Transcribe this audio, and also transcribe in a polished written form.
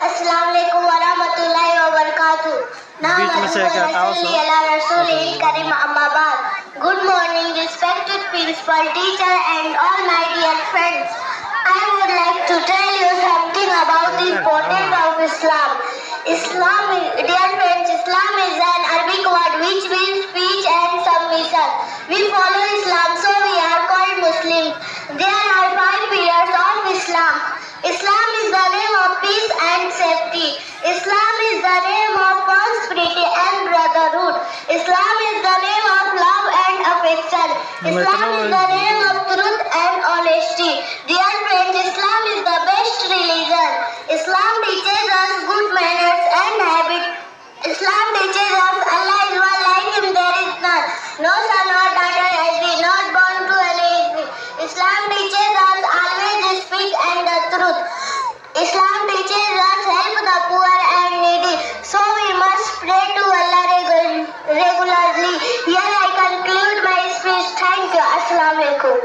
अस्सलाम वालेकुम व रहमतुल्लाहि व बरकातहू। Good morning, respected principal, teacher and all my dear friends. I would like to tell you something about the importance of Islam. Dear friends, Islam is an Arabic word which means speech and submission. We follow Islam, so we are called Muslims. There are 5 pillars of Islam. Islam is the name of peace and safety. Islam is the name of prosperity and brotherhood. Islam is the name of love and affection. Islam is the name of truth and honesty. Dear friends, Islam is the best religion. Islam teaches us good manners and habits. Islam teaches us Allah is one, like him there is none. No son or daughter has he not born to any. Islam teaches us always speak and the truth. Islam teaches us help the poor and needy. So we must pray to Allah regularly. Here I conclude my speech. Thank you. Assalamu alaikum.